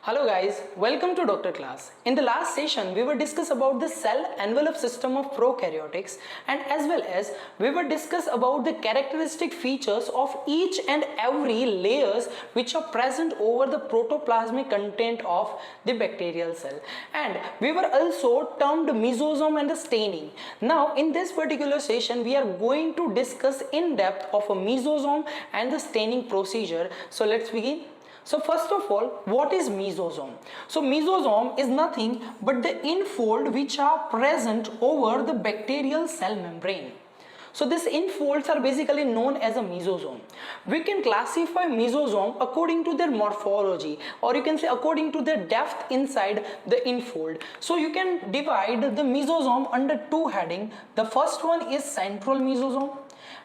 Hello guys, welcome to Doctor Class. In the last session, we were discuss about the cell envelope system of prokaryotics, and as well as we were discuss about the characteristic features of each and every layers which are present over the protoplasmic content of the bacterial cell. And we were also termed mesosome and the staining. Now in this particular session, we are going to discuss in depth of a mesosome and the staining procedure. So let's begin. So first of all, what is mesosome? So mesosome is nothing but the infold which are present over the bacterial cell membrane. So these infolds are basically known as a mesosome. We can classify mesosome according to their morphology, or you can say according to their depth inside the infold. So you can divide the mesosome under two headings. The first one is central mesosome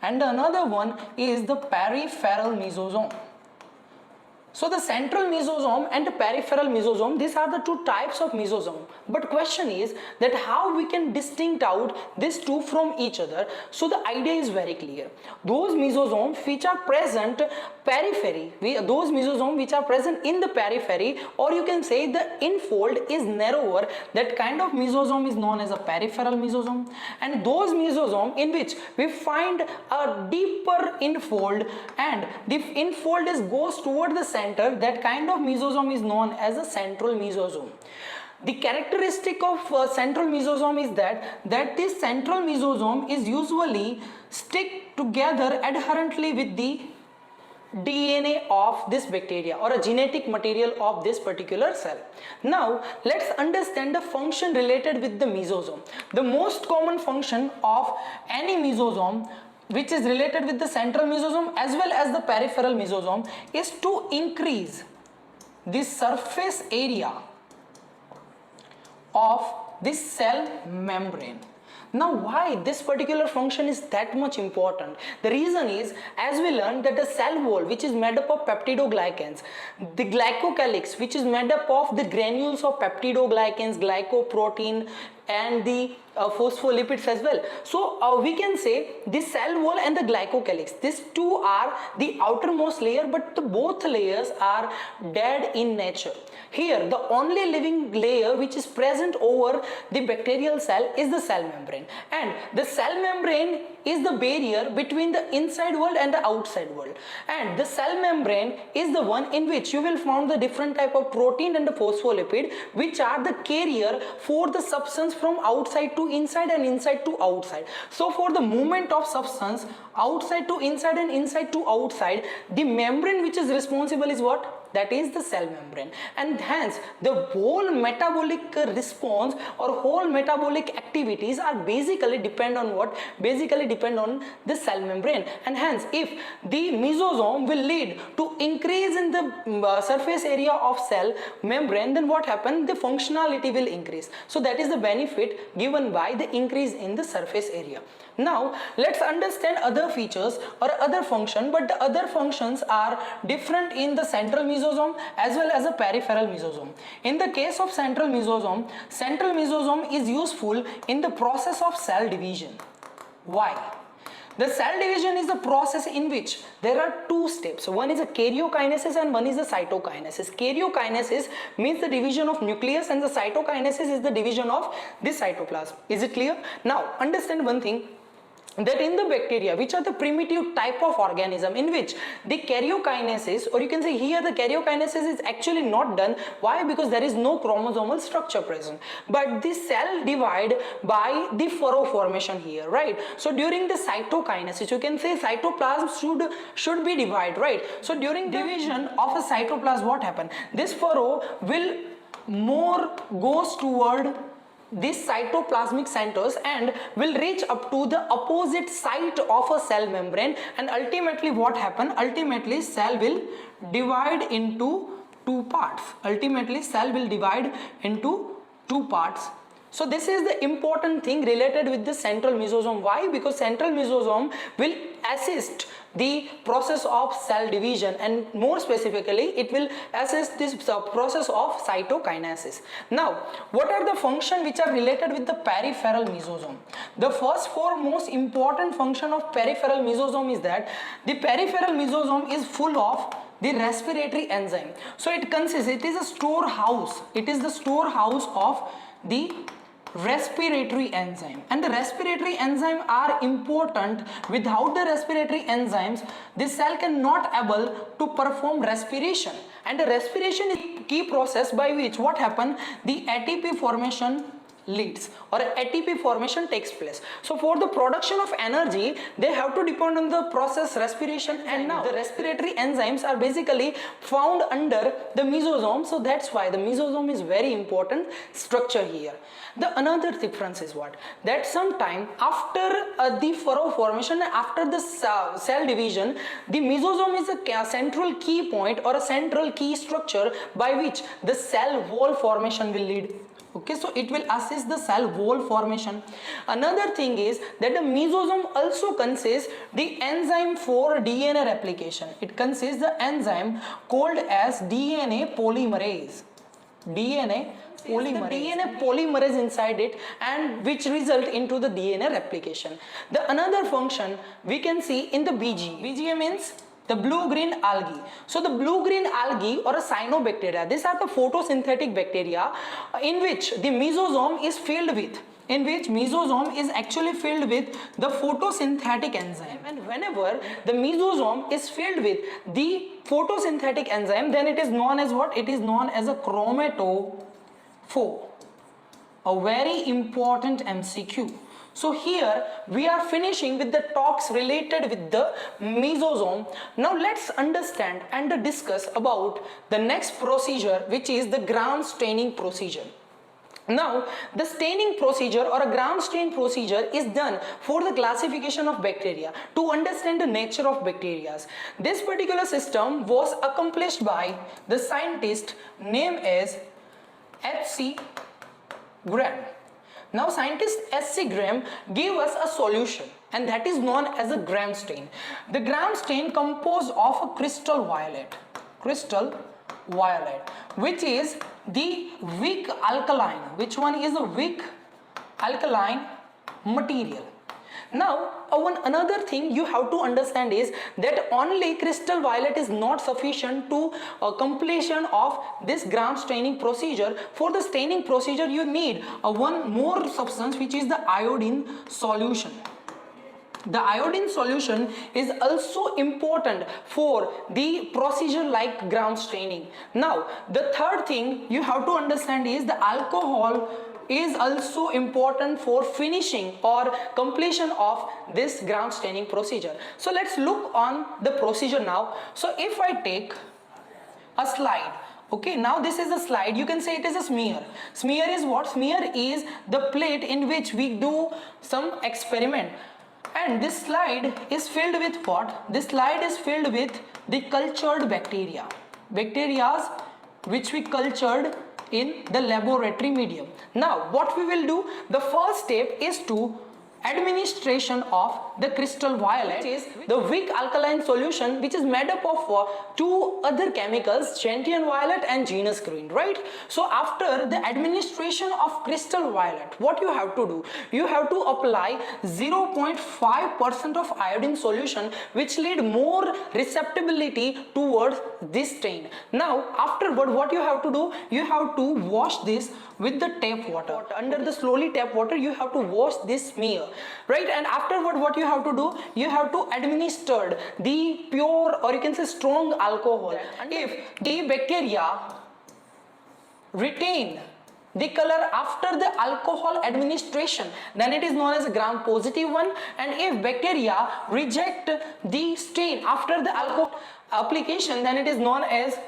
and another one is the peripheral mesosome. So the central mesosome and the peripheral mesosome, these are the two types of mesosome. But question is that how we can distinct out these two from each other. So the idea is very clear. Those mesosomes which are present periphery, those mesosomes which are present in the periphery, or you can say the infold is narrower, that kind of mesosome is known as a peripheral mesosome. And those mesosome in which we find a deeper infold and the infold goes toward the center, that kind of mesosome is known as a central mesosome. The characteristic of central mesosome is that this central mesosome is usually stick together adherently with the DNA of this bacteria or a genetic material of this particular cell. Now let's understand the function related with the mesosome. The most common function of any mesosome which is related with the central mesosome as well as the peripheral mesosome is to increase the surface area of this cell membrane. Now why this particular function is that much important? The reason is, as we learned, that the cell wall which is made up of peptidoglycans, the glycocalyx which is made up of the granules of peptidoglycans, glycoprotein and the phospholipids as well. So we can say the cell wall and the glycocalyx, these two are the outermost layer, but both layers are dead in nature. Here the only living layer which is present over the bacterial cell is the cell membrane, and the cell membrane is the barrier between the inside world and the outside world, and the cell membrane is the one in which you will find the different type of protein and the phospholipid which are the carrier for the substance from outside to inside and inside to outside. So for the movement of substance outside to inside and inside to outside, the membrane which is responsible is what? That is the cell membrane, and hence the whole metabolic response or whole metabolic activities are basically depend on what? Basically depend on the cell membrane. And hence if the mesosome will lead to increase in the surface area of cell membrane, then what happens? The functionality will increase. So that is the benefit given by the increase in the surface area. Now let's understand other features or other function, but the other functions are different in the central mesosome as well as a peripheral mesosome. In the case of central mesosome is useful in the process of cell division. Why? The cell division is the process in which there are two steps. One is a karyokinesis and one is a cytokinesis. Karyokinesis means the division of nucleus and the cytokinesis is the division of the cytoplasm. Is it clear? Now understand one thing, that in the bacteria, which are the primitive type of organism in which the karyokinesis, or you can say here the karyokinesis is actually not done. Why? Because there is no chromosomal structure present, but the cell divide by the furrow formation here, right? So during the cytokinesis, you can say cytoplasm should be divided, right? So during division of a cytoplasm, what happen? This furrow will more goes toward these cytoplasmic centers and will reach up to the opposite side of a cell membrane, and ultimately what happen? Ultimately cell will divide into two parts. So this is the important thing related with the central mesosome. Why? Because central mesosome will assist the process of cell division, and more specifically it will assist this process of cytokinesis. Now what are the functions which are related with the peripheral mesosome? The first foremost important function of peripheral mesosome is that the peripheral mesosome is full of the respiratory enzyme. So it consists, it is a storehouse, it is the storehouse of the respiratory enzyme, and the respiratory enzyme are important. Without the respiratory enzymes, the cell cannot able to perform respiration, and the respiration is key process by which what happen, the ATP formation leads, or ATP formation takes place. So for the production of energy, they have to depend on the process respiration, and now the respiratory enzymes are basically found under the mesosome. So that's why the mesosome is very important structure here. The another difference is what, that sometime after the furrow formation, after the cell division, the mesosome is a central key point or a central key structure by which the cell wall formation will lead. Okay, so it will assist the cell wall formation. Another thing is that the mesosome also consists the enzyme for DNA replication. It consists the enzyme called as DNA polymerase. DNA polymerase inside it, and which result into the DNA replication. The another function we can see in the BG. BGA means the blue-green algae. So the blue-green algae or a cyanobacteria, these are the photosynthetic bacteria in which the mesosome is filled with, actually filled with the photosynthetic enzyme. And whenever the mesosome is filled with the photosynthetic enzyme, then it is known as what? It is known as a chromatophore. A very important MCQ. So here we are finishing with the talks related with the mesosome. Now let's understand and discuss about the next procedure, which is the gram staining procedure. Now the staining procedure or a gram stain procedure is done for the classification of bacteria, to understand the nature of bacteria. This particular system was accomplished by the scientist named as H.C. Graham. Now scientist H.C. Graham gave us a solution, and that is known as a gram stain. The gram stain composed of a crystal violet, which is the weak alkaline. Which one is a weak alkaline material? Now another thing you have to understand is that only crystal violet is not sufficient to completion of this gram staining procedure. For the staining procedure you need one more substance, which is the iodine solution. The iodine solution is also important for the procedure like gram staining. Now the third thing you have to understand is the alcohol is also important for finishing or completion of this gram staining procedure. So let's look on the procedure now. So if I take a slide, okay, now this is a slide, you can say it is a smear. Smear is what? Smear is the plate in which we do some experiment. And this slide is filled with what? This slide is filled with the cultured bacteria. Bacteria which we cultured in the laboratory medium. Now what we will do, the first step is to administration of the crystal violet, which is the weak alkaline solution, which is made up of two other chemicals, gentian violet and genus green, right? So after the administration of crystal violet, what you have to do, you have to apply 0.5% of iodine solution, which lead more receptibility towards this stain. Now afterward what you have to do, you have to wash this with the tap water. Under the slowly tap water you have to wash this smear, right? And afterward what you have to do, you have to administer the pure, or you can say strong alcohol. And if the bacteria retain the color after the alcohol administration, then it is known as a gram positive one. And if bacteria reject the stain after the alcohol application, then it is known as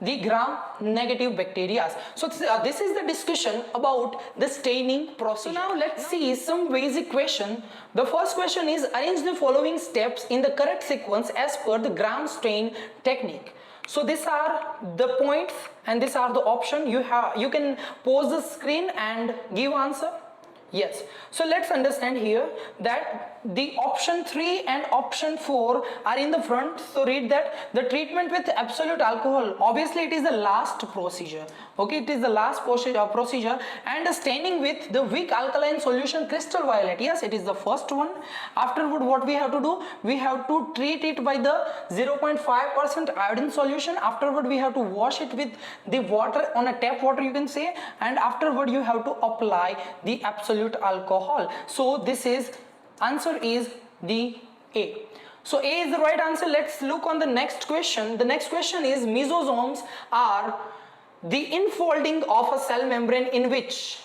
the gram negative bacteria. So this is the discussion about the staining process. So now let's see some basic question. The first question is, arrange the following steps in the correct sequence as per the gram stain technique. So these are the points and these are the option. You can pause the screen and give answer. Yes, so let's understand here that the option 3 and option 4 are in the front. So read that the treatment with absolute alcohol, obviously it is the last procedure. Okay, it is the last procedure, and staining with the weak alkaline solution crystal violet. Yes, it is the first one. Afterward, what we have to do, we have to treat it by the 0.5% iodine solution. Afterward, we have to wash it with the water, on a tap water you can say, and afterward you have to apply the absolute alcohol. So this is answer is the A. So A is the right answer. Let's look on the next question. The next question is mesosomes are the infolding of a cell membrane in which?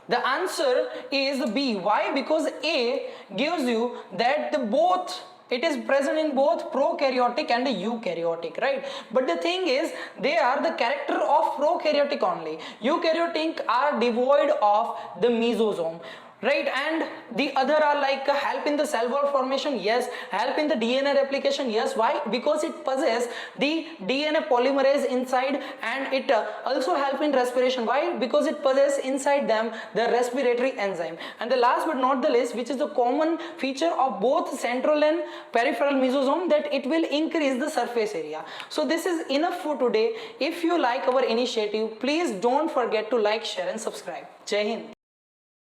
The answer is B. Why? Because A gives you that the both, it is present in both prokaryotic and eukaryotic, right? But the thing is, they are the character of prokaryotic only. Eukaryotic are devoid of the mesosome, right? And the other are like help in the cell wall formation, yes. Help in the DNA replication, yes. Why? Because it possesses the DNA polymerase inside, and it also help in respiration. Why? Because it possesses inside them the respiratory enzyme. And the last but not the least, which is the common feature of both central and peripheral mesosome, that it will increase the surface area. So this is enough for today. If you like our initiative, please don't forget to like, share and subscribe. Jai Hind.